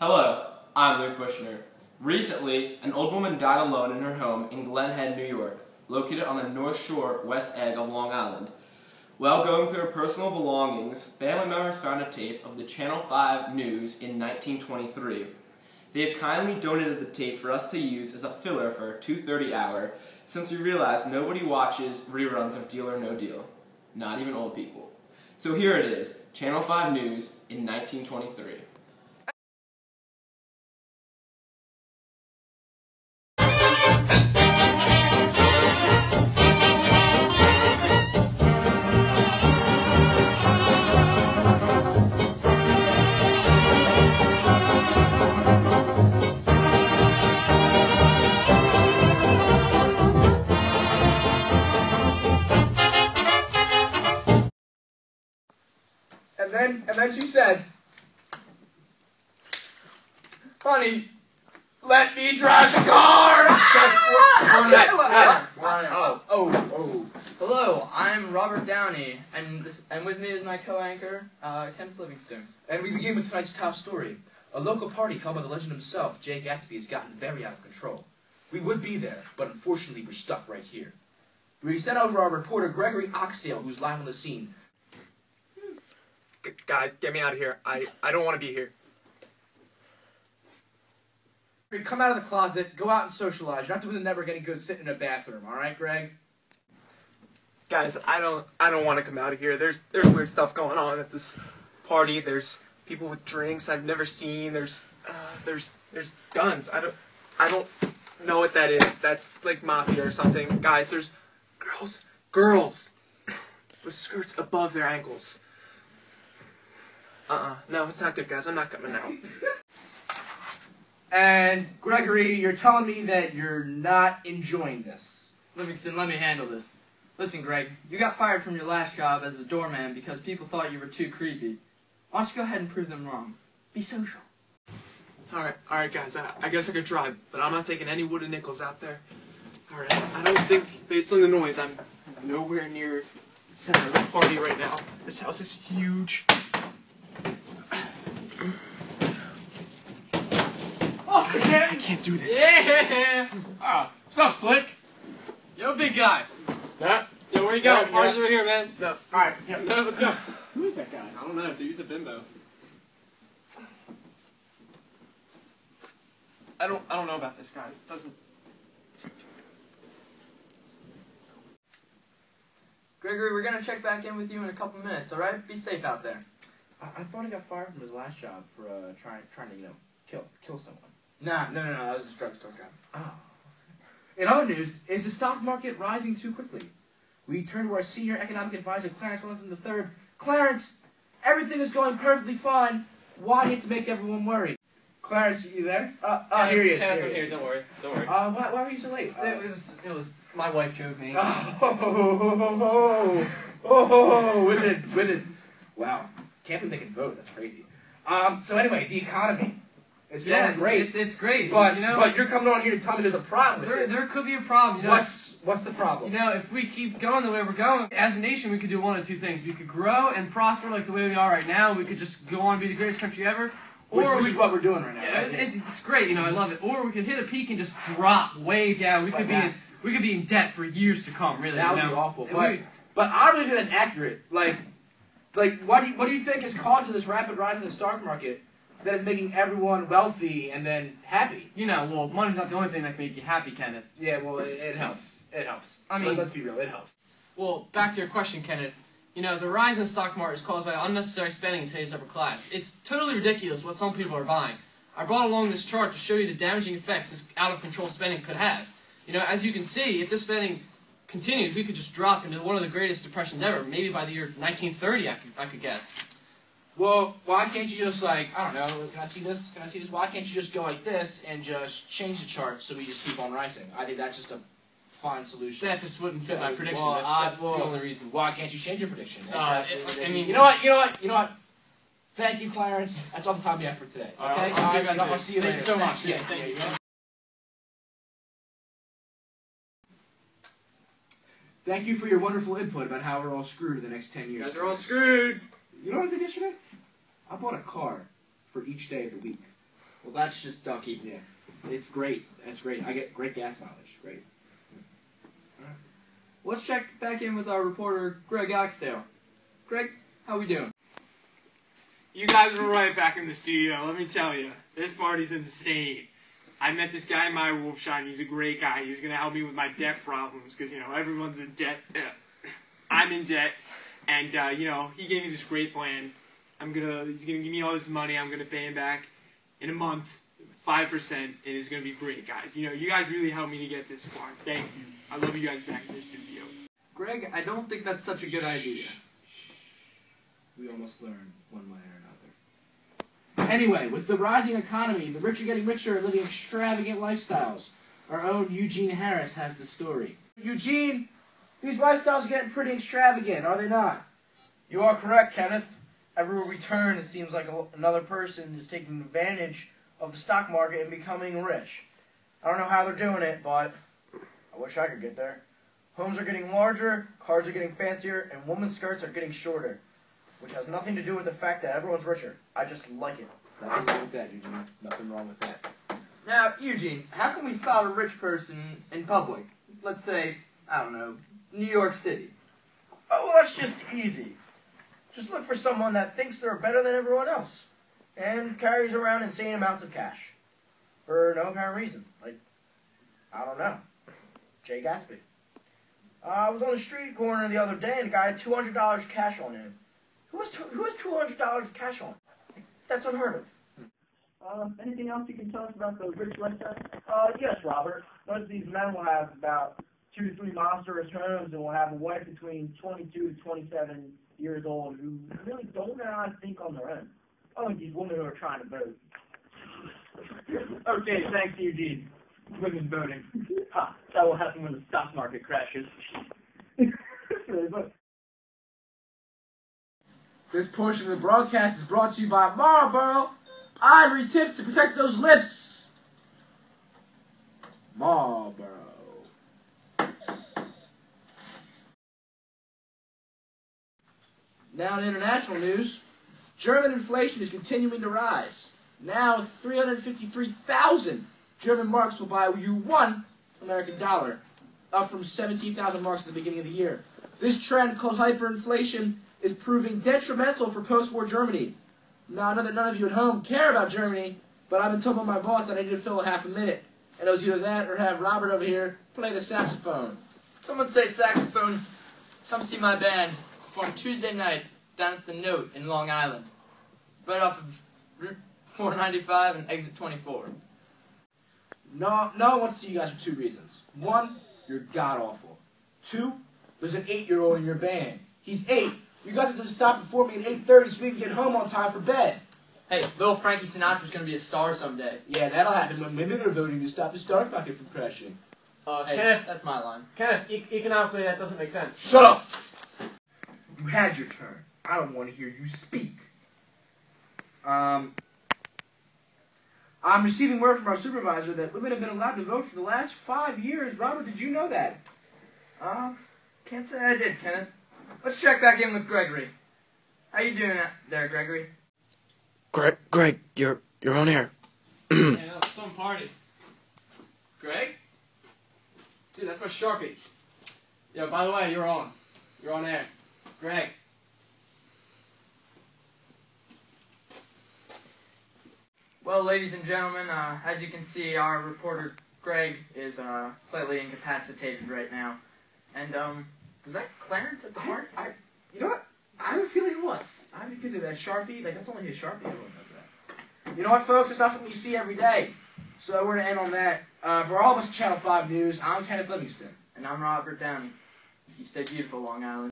Hello, I'm Luke Bushner. Recently, an old woman died alone in her home in Glen Head, New York, located on the North Shore, West Egg of Long Island. While going through her personal belongings, family members found a tape of the Channel 5 News in 1923. They have kindly donated the tape for us to use as a filler for our 2:30 hour, since we realize nobody watches reruns of Deal or No Deal. Not even old people. So here it is, Channel 5 News in 1923. And then she said, "Honey, let me drive the car." Hello, I'm Robert Downey, and with me is my co-anchor, Kenneth Livingstone. And we begin with tonight's top story. A local party called by the legend himself, Jay Gatsby, has gotten very out of control. We would be there, but unfortunately we're stuck right here. We sent over our reporter, Gregory Oxdale, who's live on the scene. Guys, get me out of here. I don't want to be here. Come out of the closet, go out and socialize. You're not doing the network any good sitting in a bathroom, all right, Greg? Guys, I don't want to come out of here. There's weird stuff going on at this party. There's people with drinks I've never seen. There's guns. I don't know what that is. That's like mafia or something. Guys, there's girls with skirts above their ankles. No, it's not good, guys. I'm not coming out. And, Gregory, you're telling me that you're not enjoying this. Livingston, let me handle this. Listen, Greg, you got fired from your last job as a doorman because people thought you were too creepy. Why don't you go ahead and prove them wrong? Be social. Alright, guys. I guess I could try, but I'm not taking any wooden nickels out there. Alright, I don't think, based on the noise, I'm nowhere near the center of the party right now. This house is huge. I can't do this. Yeah! What's up, Slick? Yo, big guy. Yeah? Yo, where you going? Party's over here, man. No. Alright, yeah. No, let's go. Who is that guy? I don't know, dude. He's a bimbo. I don't know about this, guys. It doesn't... Gregory, we're going to check back in with you in a couple minutes, all right? Be safe out there. I thought he got fired from his last job for trying to, kill someone. No, that was a drugstore job. Oh. In other news, is the stock market rising too quickly? We turn to our senior economic advisor, Clarence Wellington III. Clarence, everything is going perfectly fine. Why need to make everyone worry? Clarence, you there? Here he is. Here, don't worry. Why were you so late? It was my wife drove me. With it. Wow. Can't believe they can vote. That's crazy. So anyway, the economy. It's going great. It's great. But you're coming on here to tell me there's a problem with it. There could be a problem. You know, What's the problem? You know, if we keep going the way we're going, as a nation, we could do one of two things. We could grow and prosper like the way we are right now. We could just go on and be the greatest country ever. Which is what we're doing right now. Yeah, it's great. You know, I love it. Or we could hit a peak and just drop way down. We could be in debt for years to come. Really, that would be awful. But I don't think that's accurate. Like, what do you think is causing this rapid rise in the stock market that is making everyone wealthy and then happy? You know, well, money's not the only thing that can make you happy, Kenneth. Yeah, well, it helps. It helps. I mean, let's be real. It helps. Well, back to your question, Kenneth. You know, the rise in the stock market is caused by unnecessary spending in today's upper class. It's totally ridiculous what some people are buying. I brought along this chart to show you the damaging effects this out-of-control spending could have. You know, as you can see, if this spending continues, we could just drop into one of the greatest depressions ever. Maybe by the year 1930, I could guess. Well, why can't you just, I don't know, can I see this? Why can't you just go like this and just change the chart so we just keep on rising? I think that's just a fine solution. That just wouldn't fit my prediction. Well, that's the only reason. Why can't you change your prediction? I mean, you know what? Thank you, Clarence. That's all the time we have for today. Okay? I'll see you later. Thank you so much. Thank you. Thank you for your wonderful input about how we're all screwed in the next 10 years. You guys are all screwed. You know what I did yesterday? I bought a car for each day of the week. Well, that's just ducky. Yeah. It's great. That's great. I get great gas mileage. Great. Let's check back in with our reporter, Greg Oxdale. Greg, how we doing? You guys are right back in the studio. Let me tell you, this party's insane. I met this guy in my wolf shine. He's a great guy. He's gonna help me with my debt problems because everyone's in debt. I'm in debt, and he gave me this great plan. He's gonna give me all this money. I'm gonna pay him back in a month, 5%, and it's gonna be great, guys. You guys really helped me to get this far. Thank you. I love you guys back in the studio. Greg, I don't think that's such a good idea. We almost learned one way or another. Anyway, with the rising economy, the rich are getting richer and living extravagant lifestyles. Our own Eugene Harris has the story. Eugene, these lifestyles are getting pretty extravagant, are they not? You are correct, Kenneth. Everywhere we turn, it seems like another person is taking advantage of the stock market and becoming rich. I don't know how they're doing it, but I wish I could get there. Homes are getting larger, cars are getting fancier, and women's skirts are getting shorter, which has nothing to do with the fact that everyone's richer. I just like it. Nothing wrong with that, Eugene. Nothing wrong with that. Now, Eugene, how can we spot a rich person in public? Let's say, I don't know, New York City. Oh, well, that's just easy. Just look for someone that thinks they're better than everyone else and carries around insane amounts of cash for no apparent reason. Like, I don't know, Jay Gatsby. I was on the street corner the other day and a guy had $200 cash on him. Who has $200 cash on? That's unheard of. Anything else you can tell us about the rich lifestyle? Yes, Robert. Most of these men will have about 2 to 3 monstrous homes and will have a wife between 22 to 27 years old who really don't know how to think on their own. Only these women who are trying to vote. Okay, thanks, Eugene. Women voting. That will happen when the stock market crashes. This portion of the broadcast is brought to you by Marlboro Ivory Tips to protect those lips. Marlboro. Now in international news, German inflation is continuing to rise. Now 353,000 German marks will buy you one American dollar, up from 17,000 marks at the beginning of the year. This trend, called hyperinflation, is proving detrimental for post-war Germany. Now, I know that none of you at home care about Germany, but I've been told by my boss that I need to fill a half a minute. And it was either that or have Robert over here play the saxophone. Someone say saxophone. Come see my band perform Tuesday night down at the Note in Long Island, right off of Route 495 and Exit 24. No one wants to see you guys for 2 reasons. 1, you're god-awful. 2, there's an 8-year-old in your band. He's 8. You guys have to stop performing at 8:30 so we can get home on time for bed. Hey, little Frankie Sinatra's going to be a star someday. Yeah, that'll happen when maybe they're voting to stop the stock market from crashing. Hey, Kenneth, that's my line. Kenneth, economically that doesn't make sense. Shut up! You had your turn. I don't want to hear you speak. I'm receiving word from our supervisor that women have been allowed to vote for the last 5 years. Robert, did you know that? Can't say I did, Kenneth. Let's check back in with Gregory. How you doing there, Gregory? Greg, you're on air. Yeah, that was some party. Greg? Dude, that's my Sharpie. Yo, by the way, you're on. You're on air. Greg. Well, ladies and gentlemen, as you can see, our reporter Greg is slightly incapacitated right now. And was that Clarence at the party? You know what? I have a feeling it was. Because of that Sharpie, like, that's only his Sharpie. Everyone knows that. You know what, folks? It's not something you see every day. So we're going to end on that. For all of us at Channel 5 News, I'm Kenneth Livingston. And I'm Robert Downey. You stay beautiful, Long Island.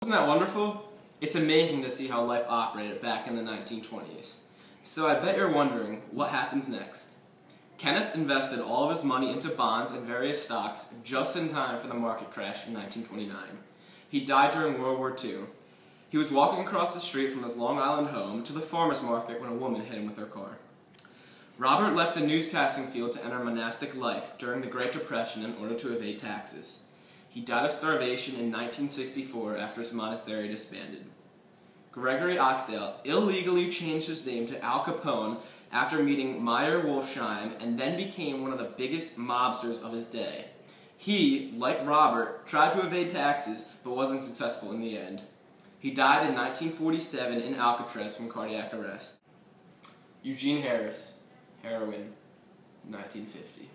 Isn't that wonderful? It's amazing to see how life operated back in the 1920s. So I bet you're wondering, what happens next? Kenneth invested all of his money into bonds and various stocks just in time for the market crash in 1929. He died during World War II. He was walking across the street from his Long Island home to the farmer's market when a woman hit him with her car. Robert left the newscasting field to enter monastic life during the Great Depression in order to evade taxes. He died of starvation in 1964 after his monastery disbanded. Gregory Oxdale illegally changed his name to Al Capone after meeting Meyer Wolfsheim and then became one of the biggest mobsters of his day. He, like Robert, tried to evade taxes but wasn't successful in the end. He died in 1947 in Alcatraz from cardiac arrest. Eugene Harris, heroin, 1950.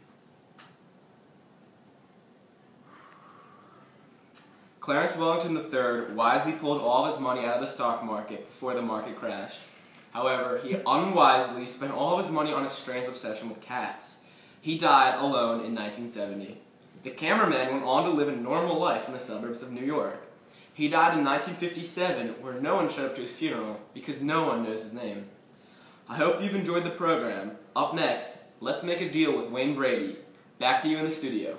Clarence Wellington III wisely pulled all of his money out of the stock market before the market crashed. However, he unwisely spent all of his money on a strange obsession with cats. He died alone in 1970. The cameraman went on to live a normal life in the suburbs of New York. He died in 1957, where no one showed up to his funeral because no one knows his name. I hope you've enjoyed the program. Up next, let's make a deal with Wayne Brady. Back to you in the studio.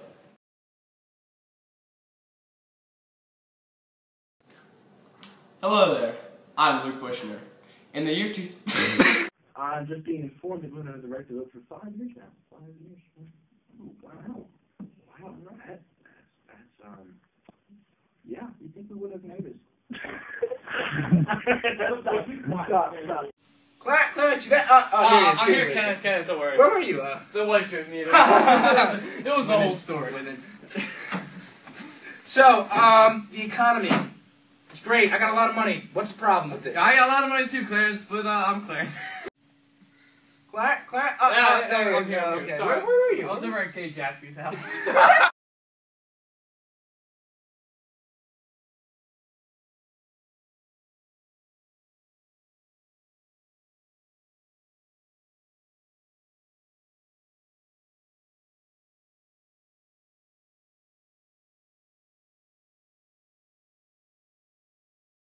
Hello there, I'm Luke Bushner. In the year I'm just being informed that we're going to direct it for 5 years now. 5 years. Oh, wow. Wow, that's yeah, you think we would have noticed. Stop. Clarence, you got, I'm here, Kenneth, don't worry. Where were you? The wife took me. It was the whole story. So, the economy. It's great. I got a lot of money. What's the problem with it? I got a lot of money too, Clarence, but I'm Clarence. Clarence? I'm here. Okay. Sorry. Where were you? I was over at Kate Jatsby's house.